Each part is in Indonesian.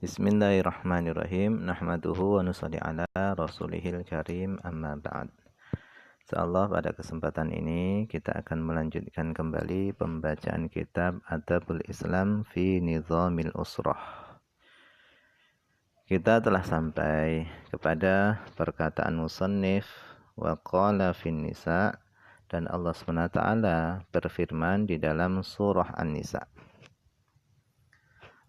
Bismillahirrahmanirrahim. Nahmaduhu wa nusalli ala rasulihil karim, amma ba'd. Insyaallah pada kesempatan ini kita akan melanjutkan kembali pembacaan kitab Adabul Islam fi Nizamil Usrah. Kita telah sampai kepada perkataan musannif wa qala fin nisa, dan Allah SWT berfirman di dalam surah An-Nisa.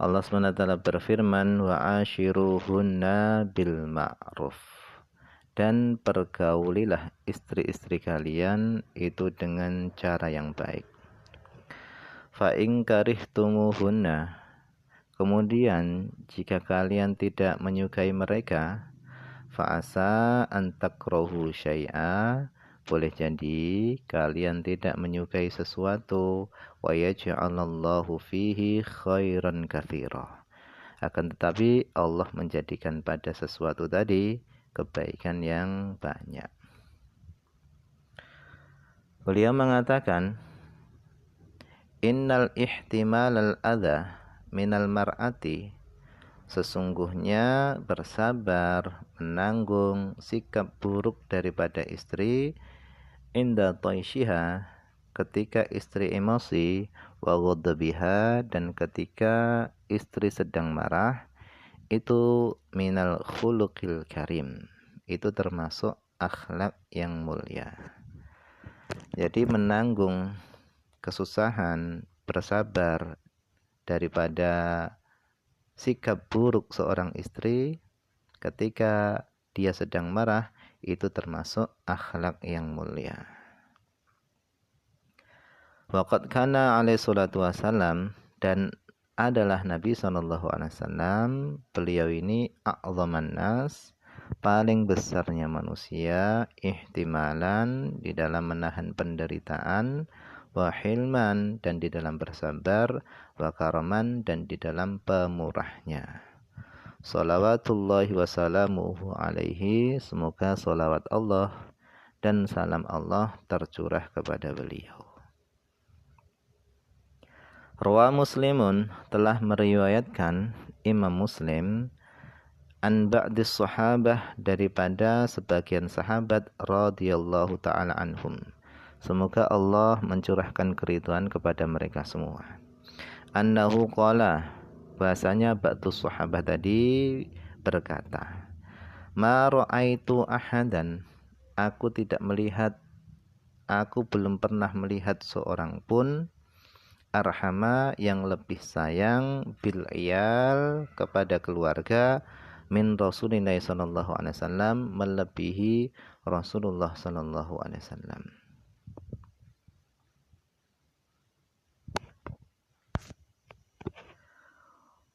Allah SWT berfirman, wa ashiruhunna bil ma'ruf, dan pergaulilah istri-istri kalian itu dengan cara yang baik. Fa in karihtumuhunna, kemudian jika kalian tidak menyukai mereka, fa asa an takrahu syai'a, boleh jadi kalian tidak menyukai sesuatu, wa yaj'alallahu fihi khairan katsira, akan tetapi Allah menjadikan pada sesuatu tadi kebaikan yang banyak. Beliau mengatakan, innal ihtimal al-adha minal mar'ati, sesungguhnya bersabar menanggung sikap buruk daripada istri, inda taishiha, ketika istri emosi, wa ghadabiha, dan ketika istri sedang marah, itu minal khuluqil karim, itu termasuk akhlak yang mulia. Jadi menanggung kesusahan, bersabar daripada sikap buruk seorang istri ketika dia sedang marah, itu termasuk akhlak yang mulia. Waqad kana alaihi salatu wassalam, dan adalah Nabi SAW, beliau ini a'zaman nas, paling besarnya manusia, ihtimalan, di dalam menahan penderitaan, wa hilman, dan di dalam bersabar, wa karaman, dan di dalam pemurahnya. Salawatullahi wassalamuhu alaihi, semoga salawat Allah dan salam Allah tercurah kepada beliau. Rawa Muslimun, telah meriwayatkan Imam Muslim, an ba'dis sahabah, daripada sebagian sahabat radhiyallahu ta'ala anhum, semoga Allah mencurahkan keridhaan kepada mereka semua. Annahu qala, bahasanya ba'dus sahabah tadi berkata, ma ra'aitu ahadan, aku belum pernah melihat seorang pun, arhama, yang lebih sayang, bil iyal, kepada keluarga, min Rasulillah sallallahu alaihi wasallam, melebihi Rasulullah sallallahu alaihi wasallam.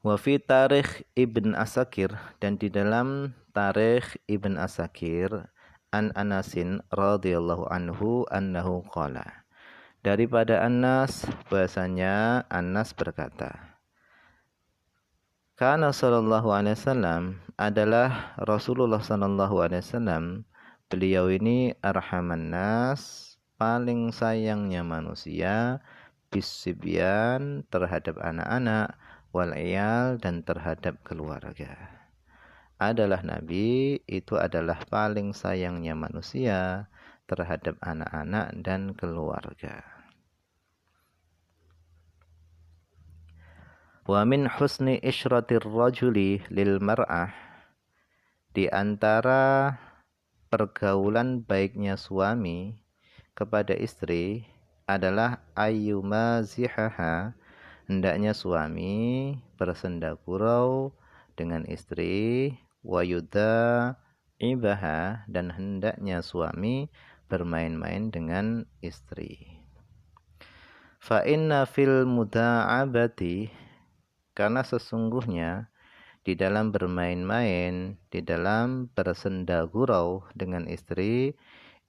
Wa fi tarikh Ibn Asakir, dan di dalam tarikh Ibn Asakir, an Anasin radhiyallahu anhu annahu qala, daripada Anas, bahasanya Anas berkata, kana sallallahu alaihi wasallam, adalah Rasulullah sallallahu alaihi wasallam, beliau ini arhaman nas, paling sayangnya manusia, bisibyan, terhadap anak-anak, wal iyal, dan terhadap keluarga. Adalah Nabi itu adalah paling sayangnya manusia terhadap anak-anak dan keluarga. Wa min husni isyratir rajuli lil mar'ah, di antara pergaulan baiknya suami kepada istri adalah ayyuma zihaha, hendaknya suami bersenda gurau dengan istri, wa yuda ibaha, dan hendaknya suami bermain-main dengan istri. Fa inna fil muda'abati, karena sesungguhnya di dalam bermain-main, di dalam bersenda gurau dengan istri,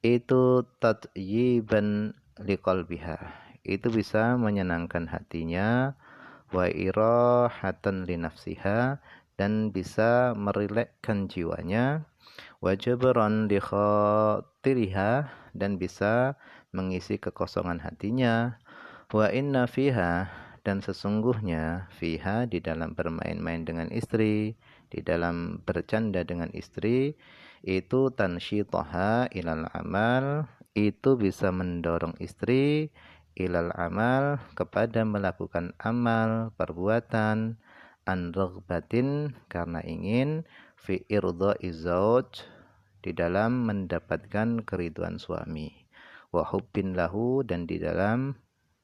itu tatyiban liqalbiha, itu bisa menyenangkan hatinya, wa irahatan linafsiha, dan bisa merilekkan jiwanya, wa jabran li khatiriha, dan bisa mengisi kekosongan hatinya, wa inna fiha, dan sesungguhnya fiha di dalam bermain-main dengan istri, di dalam bercanda dengan istri, itu tansyitaha ilal amal, itu bisa mendorong istri ilal amal kepada melakukan amal perbuatan an raghbatin karena ingin fi irdha'i zauj di dalam mendapatkan keriduan suami wa hubbin lahu dan di dalam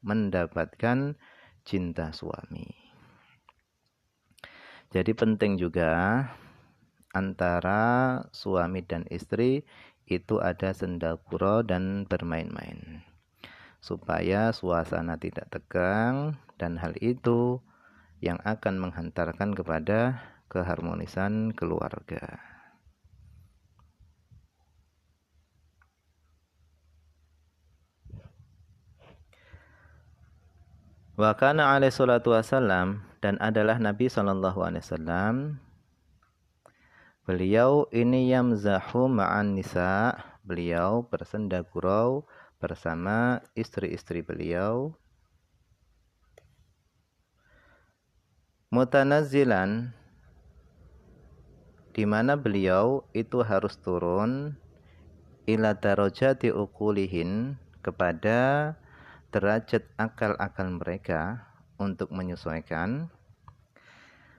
mendapatkan cinta suami. Jadi penting juga antara suami dan istri itu ada sendagura dan bermain-main supaya suasana tidak tegang, dan hal itu yang akan menghantarkan kepada keharmonisan keluarga. Wa kana alaihi salatu wasallam, dan adalah Nabi sallallahu alaihi wasallam, beliau ini yamzahu ma'an nisa, beliau bersenda gurau bersama istri-istri beliau, mutanazzilan, di mana beliau itu harus turun ila darajati uqulihin, kepada derajat akal-akal mereka untuk menyesuaikan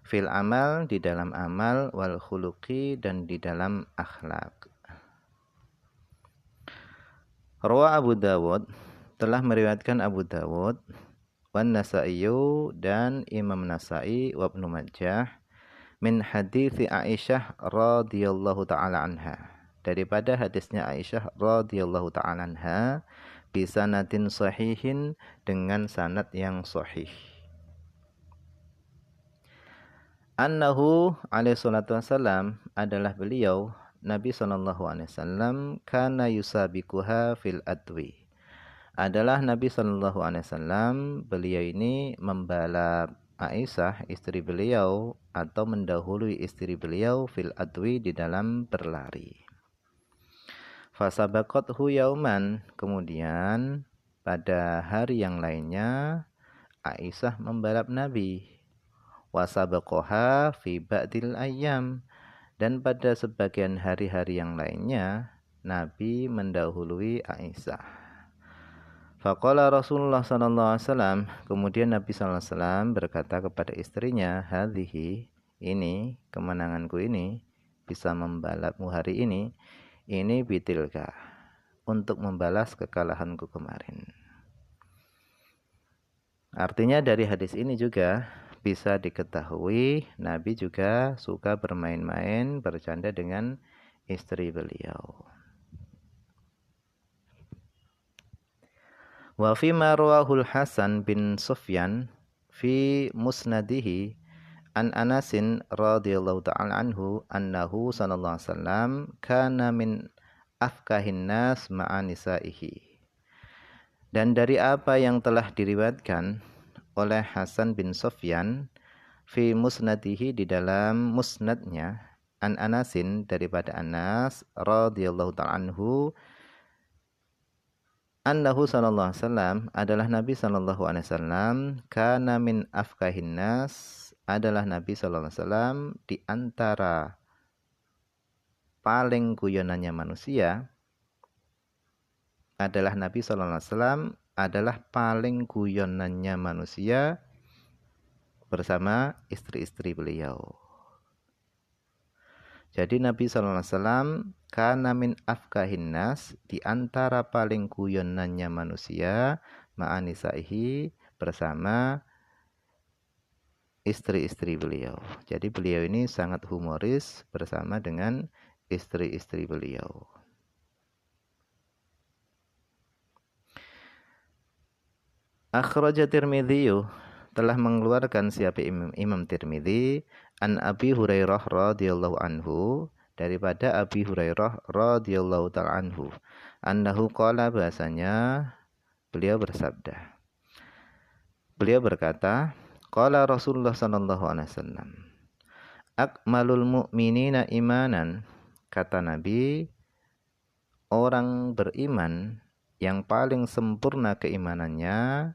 fil amal, di dalam amal, wal khuluqi, dan di dalam akhlak. Rawa Abu Dawud, telah meriwayatkan Abu Dawud, wan Nasaiyu, dan Imam Nasai, wa Ibnu Majah, min hadithi Aisyah radhiyallahu taala anha, daripada hadisnya Aisyah radhiyallahu taala anha, bisanadin sahihin, dengan sanad yang sahih. Annahu alaihi salatu wassalam, adalah beliau Nabi sallallahu alaihi wasallam, kana yusabikuha fil adwi, adalah Nabi sallallahu alaihi wasallam, beliau ini membalap Aisyah istri beliau atau mendahului istri beliau fil adwi, di dalam berlari. Fasabaqathu yauman, kemudian pada hari yang lainnya Aisyah membalap Nabi. Wasabaqaha fi ba'dil ayyam, dan pada sebagian hari-hari yang lainnya Nabi mendahului Aisyah. Faqala Rasulullah sallallahu alaihi wasallam, kemudian Nabi sallallahu alaihi wasallam berkata kepada istrinya, hadhihi, ini kemenanganku ini, bisa membalapmu hari ini bitilka, untuk membalas kekalahanku kemarin. Artinya dari hadis ini juga bisa diketahui Nabi juga suka bermain-main, bercanda dengan istri beliau. Wa fi ma rawahul Hasan bin Sufyan fi musnadihi an Anasin radhiyallahu ta'ala anhu, annahu sallallahu alaihi wasallam kana min afkahin nas ma'a nisaihi. Dan dari apa yang telah diriwayatkan oleh Hasan bin Sufyan fi musnadihi, di dalam musnadnya, an Anasin, daripada Anas radhiyallahu ta'ala anhu, annahu sallallahu alaihi wasallam, adalah Nabi sallallahu alaihi wasallam, kana min afkahin nas, adalah Nabi sallallahu alaihi wasallam di antara paling guyonannya manusia, adalah Nabi sallallahu alaihi wasallam adalah paling guyonannya manusia bersama istri-istri beliau. Jadi Nabi sallallahu alaihi wasallam kana min afkahin nas, di antara paling guyonannya manusia, ma'anisaihi, bersama istri-istri beliau. Jadi beliau ini sangat humoris bersama dengan istri-istri beliau. Akhraja Tirmidzi, telah mengeluarkan siapa Imam Tirmidzi, an Abi Hurairah radhiyallahu anhu, daripada Abi Hurairah radhiyallahu ta'ala anhu, annahu qala, bahasanya beliau bersabda, beliau berkata, qala Rasulullah sallallahu alaihi wasallam, akmalul mu'minina imanan, kata Nabi, orang beriman yang paling sempurna keimanannya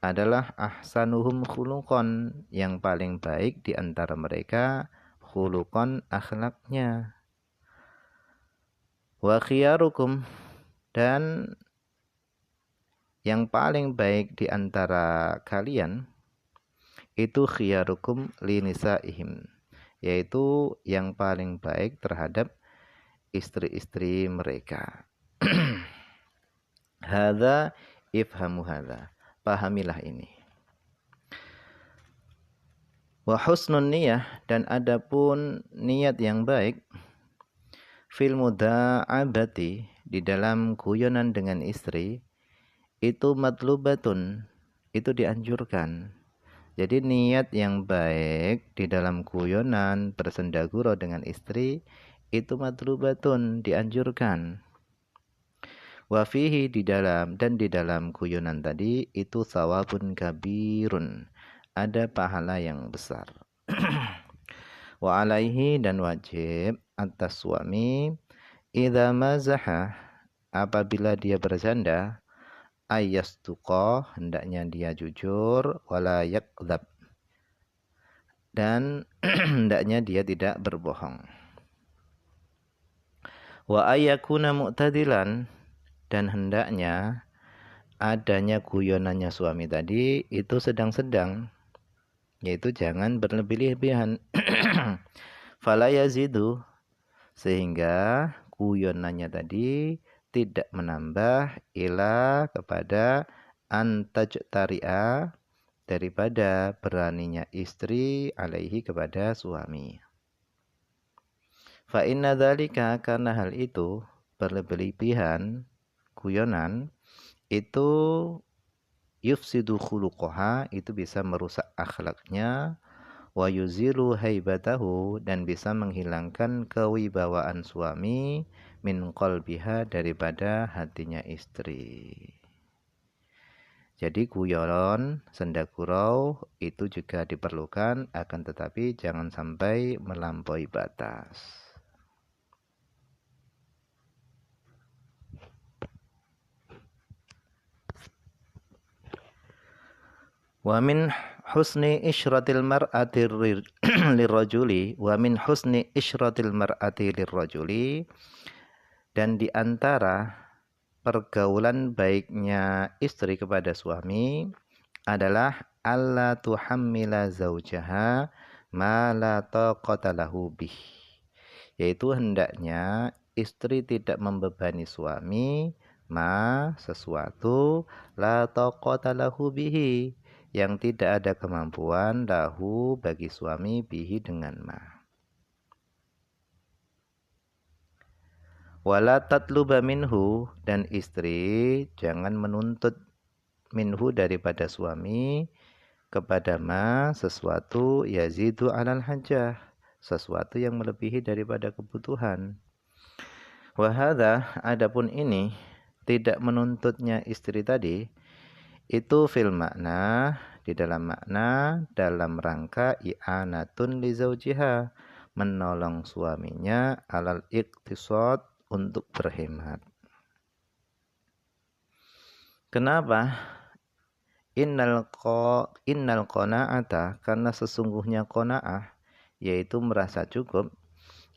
adalah ahsanuhum khuluqan, yang paling baik di antara mereka khuluqan akhlaknya. Wa khiyarukum, dan yang paling baik di antara kalian itu khiyarukum linisaihim, yaitu yang paling baik terhadap istri-istri mereka. Hadza ifhamu hadza. Pahamilah ini. Wa husnun niyah, dan adapun niat yang baik fil muda'abati, di dalam guyonan dengan istri, itu matlubatun, itu dianjurkan. Jadi niat yang baik di dalam guyonan bersendagurau dengan istri itu matlubatun, dianjurkan. Wa fihi, di dalam guyonan tadi itu sawabun kabirun, ada pahala yang besar. Wa alaihi, dan wajib atas suami idza mazaha, apabila dia berzanda, ayyastuqa, hendaknya dia jujur, wala yakdzab, dan hendaknya dia tidak berbohong. Wa ayyakuna mu'tadilan, dan hendaknya adanya guyonannya suami tadi itu sedang-sedang, yaitu jangan berlebih-lebihan. Fala yazidu, sehingga guyonannya tadi tidak menambah ila kepada antajtari'a, daripada beraninya istri alaihi kepada suami. Fa inna dzalika, karena hal itu berlebih-lebihan guyonan itu yufsidu khuluqaha, itu bisa merusak akhlaknya, wa yuzilu haibatahu, dan bisa menghilangkan kewibawaan suami, min qalbiha, daripada hatinya istri. Jadi guyon, sendagurau itu juga diperlukan, akan tetapi jangan sampai melampaui batas. Wa min husni isyratil mar'ati lirrajuli, wa min husni isyratil mar'ati lirrajuli, dan di antara pergaulan baiknya istri kepada suami adalah alla tuhammila zaujaha ma la taqata lahu bih, yaitu hendaknya istri tidak membebani suami ma, sesuatu, la taqata lahu bihi, yang tidak ada kemampuan lahu, bagi suami, bihi, dengan ma. Wala tatluba minhu, dan istri jangan menuntut minhu, daripada suami, kepada ma, sesuatu, yazidu alal hajah, sesuatu yang melebihi daripada kebutuhan. Wa hadza, adapun ini, tidak menuntutnya istri tadi, itu fil makna, di dalam makna, dalam rangka i'anatun li zaujiha, menolong suaminya alal iqtisad, untuk berhemat. Kenapa? Innal qana'ata, karena sesungguhnya qana'ah, yaitu merasa cukup,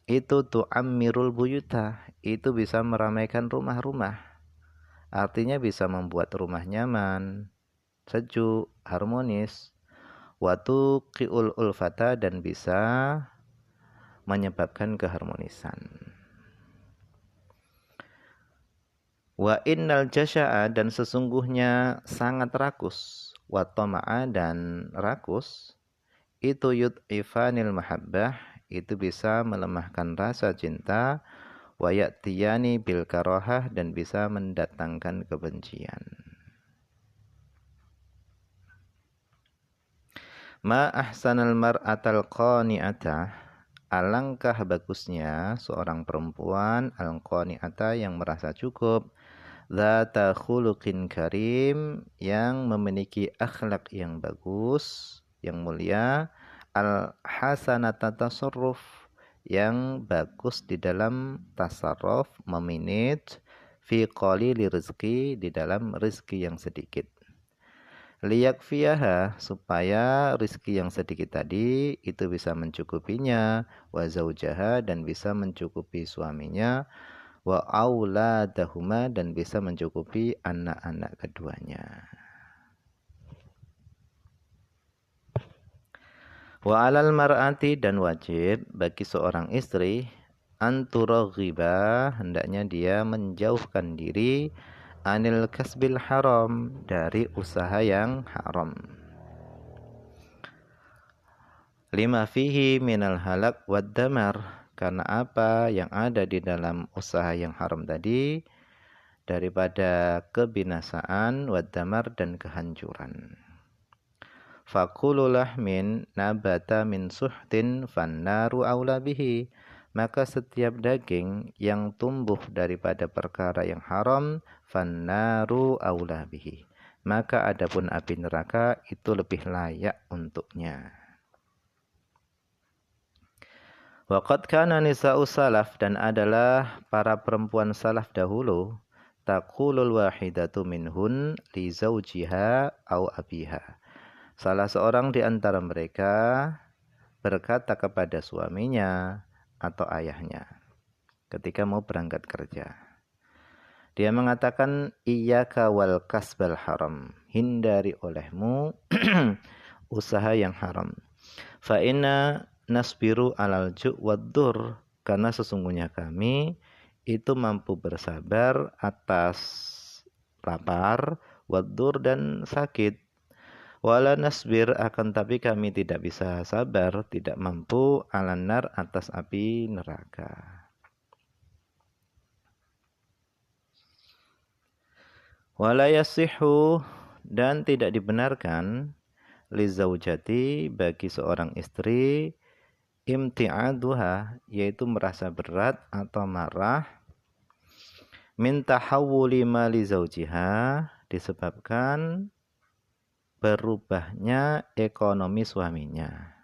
itu tu'ammirul buyuta, itu bisa meramaikan rumah-rumah. Artinya bisa membuat rumah nyaman, sejuk, harmonis. Wa tuqiul ulfata, dan bisa menyebabkan keharmonisan. Wa innal jasya'a, dan sesungguhnya sangat rakus, wa tama'a, dan rakus, itu yud'ifanil mahabbah, itu bisa melemahkan rasa cinta, wa ya'tiyani bil karahah, dan bisa mendatangkan kebencian. Ma ahsanal mar'atal qani'ata, alangkah bagusnya seorang perempuan al-qani'ata, yang merasa cukup, dzata khuluqin karim, yang memiliki akhlak yang bagus, yang mulia, al-hasanata tasarruf, yang bagus di dalam tasarruf, memanage, fi qalili rizqi, di dalam rizki yang sedikit. liyakfiyaha, supaya rizki yang sedikit tadi itu bisa mencukupinya, wa zaujaha, dan bisa mencukupi suaminya, wa auladahuma, dan bisa mencukupi anak-anak keduanya. Wa alal mar'ati, dan wajib bagi seorang istri anturaghiba, hendaknya dia menjauhkan diri anil kasbil haram, dari usaha yang haram. Lima fihi minal halak wad damar, karena apa yang ada di dalam usaha yang haram tadi daripada kebinasaan wad damar, dan kehancuran. Fakulu lahmin nabata min suhtin fannaru aula bihi, maka setiap daging yang tumbuh daripada perkara yang haram, fannaru aula bihi, maka adapun api neraka itu lebih layak untuknya. Waqad kana nisa'u salaf, dan adalah para perempuan salaf dahulu, taqulul wahidatu minhun li zawjiha au abiha, salah seorang di antara mereka berkata kepada suaminya atau ayahnya ketika mau berangkat kerja. Dia mengatakan, iyyaka wal kasbal haram, hindari olehmu usaha yang haram. Fa inna nasbiru alal ju' wad dur, karena sesungguhnya kami itu mampu bersabar atas lapar, wad dur, dan sakit. Wala nasbir, akan tapi kami tidak bisa sabar, tidak mampu alanar, atas api neraka. Wala yasihu, dan tidak dibenarkan lizaujati, bagi seorang istri, imti'aduha, yaitu merasa berat atau marah, min tahawuli ma lizaujiha, disebabkan berubahnya ekonomi suaminya.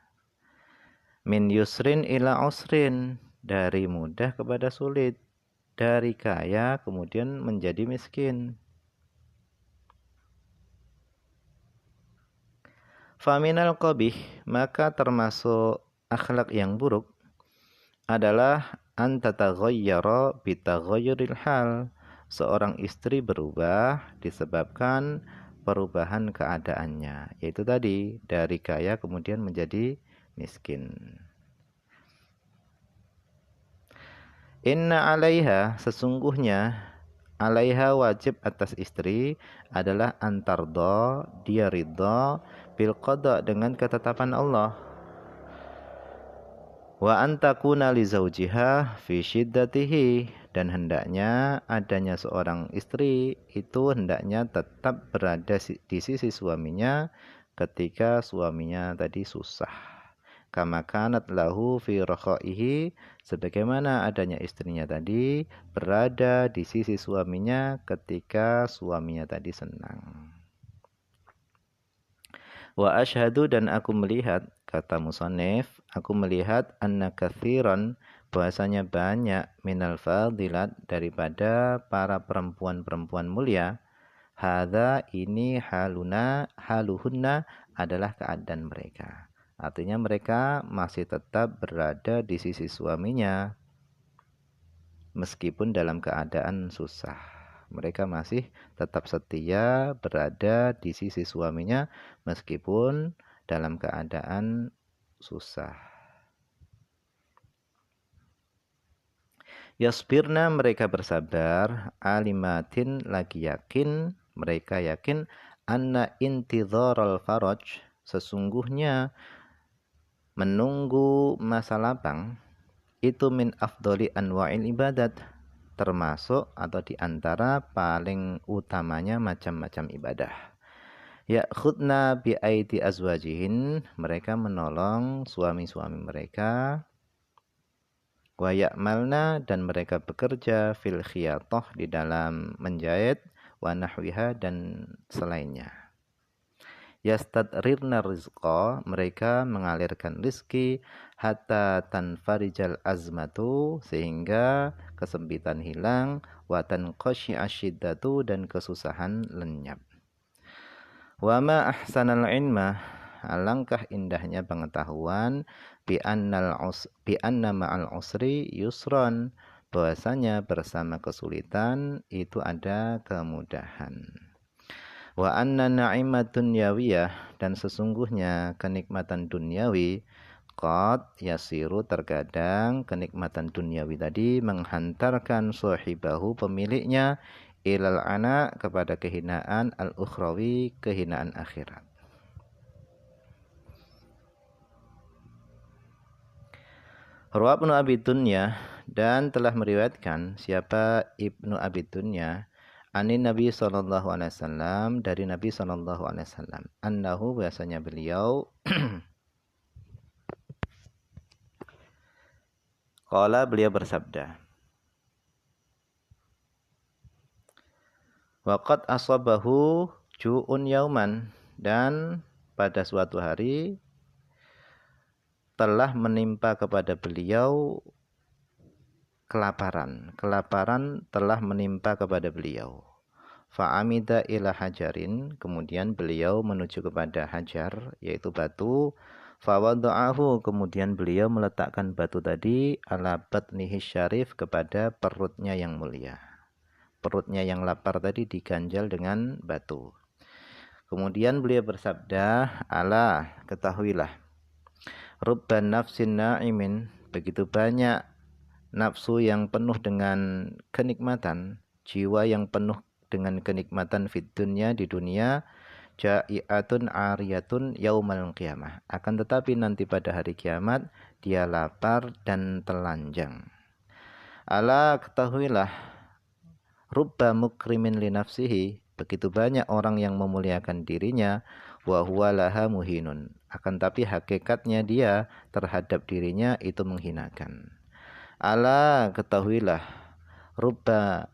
Min yusrin ila usrin, dari mudah kepada sulit, dari kaya kemudian menjadi miskin. Faminal qabih, maka termasuk akhlak yang buruk adalah antataghayyara bitaghayyuril hal, seorang istri berubah disebabkan perubahan keadaannya, yaitu tadi dari kaya kemudian menjadi miskin. Inna alaiha, sesungguhnya alaiha wajib atas istri adalah antardo, dia ridha bil qada, dengan ketetapan Allah. Wa antakuna li zaujiha fi syiddatihi, dan hendaknya adanya seorang istri itu hendaknya tetap berada di sisi suaminya ketika suaminya tadi susah. Kama kanat lahu fi rakhaihi, sebagaimana adanya istrinya tadi berada di sisi suaminya ketika suaminya tadi senang. Wa ashhadu, dan aku melihat, kata musannif, aku melihat anna katsiran, bahwasanya banyak minal fadilat, daripada para perempuan-perempuan mulia, hadza, ini haluhunna, adalah keadaan mereka. Artinya mereka masih tetap berada di sisi suaminya meskipun dalam keadaan susah. Mereka masih tetap setia berada di sisi suaminya meskipun dalam keadaan susah. Yasbirna, mereka bersabar, alimatin, lagi yakin, mereka yakin, anna intidharal faraj, sesungguhnya menunggu masa lapang itu min afdoli anwa'il ibadat, termasuk atau diantara paling utamanya macam-macam ibadah. Ya'khudna bi aidi azwajihin, mereka menolong suami-suami mereka. Wa ya'malna, dan mereka bekerja fil khiyatoh, di dalam menjahit, wa nahwiha, dan selainnya. Yastadrirna rizqa, mereka mengalirkan rizki, hatta tanfarijal azmatu, sehingga kesempitan hilang, wa tanqasyi'asyiddatu, dan kesusahan lenyap. Wa ma ahsanal ilma, alangkah indahnya pengetahuan bi anna ma'al usri yusran, bahwasanya bersama kesulitan itu ada kemudahan. Wa anna na'imat dunyawiyah, dan sesungguhnya kenikmatan duniawi qad yasiru, terkadang kenikmatan duniawi tadi menghantarkan sahibahu, pemiliknya, ilal ana, kepada kehinaan, al-ukhrawi, kehinaan akhirat. Rawa Ibnu Abi Dunya, dan telah meriwayatkan siapa Ibnu Abi Dunya, anin Nabi sallallahu alaihi wasallam, dari Nabi sallallahu alaihi wasallam, annahu, biasanya beliau qala, beliau bersabda, waqad asabahu ju'un yauman, dan pada suatu hari telah menimpa kepada beliau kelaparan. Kelaparan telah menimpa kepada beliau. Fa'amida ila hajarin, kemudian beliau menuju kepada hajar, yaitu batu. Fawada'ahu, kemudian beliau meletakkan batu tadi ala batnihi syarif, kepada perutnya yang mulia. Perutnya yang lapar tadi diganjal dengan batu. Kemudian beliau bersabda, ala, ketahuilah, rubban nafsin na'imin, begitu banyak nafsu yang penuh dengan kenikmatan, jiwa yang penuh dengan kenikmatan fid dunya, di dunia, ja'iatun ariyatun yaumal qiyamah, akan tetapi nanti pada hari kiamat dia lapar dan telanjang. Ala, ketahuilah, rubba mukrimin li nafsihi, begitu banyak orang yang memuliakan dirinya, wa huwa laha muhinun, akan tapi hakikatnya dia terhadap dirinya itu menghinakan. Ala, ketahuilah, rubba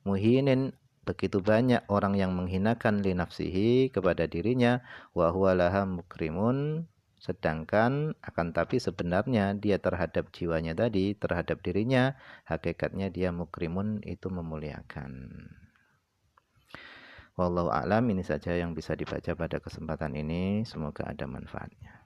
muhinin, begitu banyak orang yang menghinakan li nafsihi, kepada dirinya, wa huwa laha mukrimun, sedangkan akan tapi sebenarnya dia terhadap jiwanya tadi, terhadap dirinya, hakikatnya dia mukrimun, itu memuliakan. Wallahu a'lam, ini saja yang bisa dibaca pada kesempatan ini, semoga ada manfaatnya.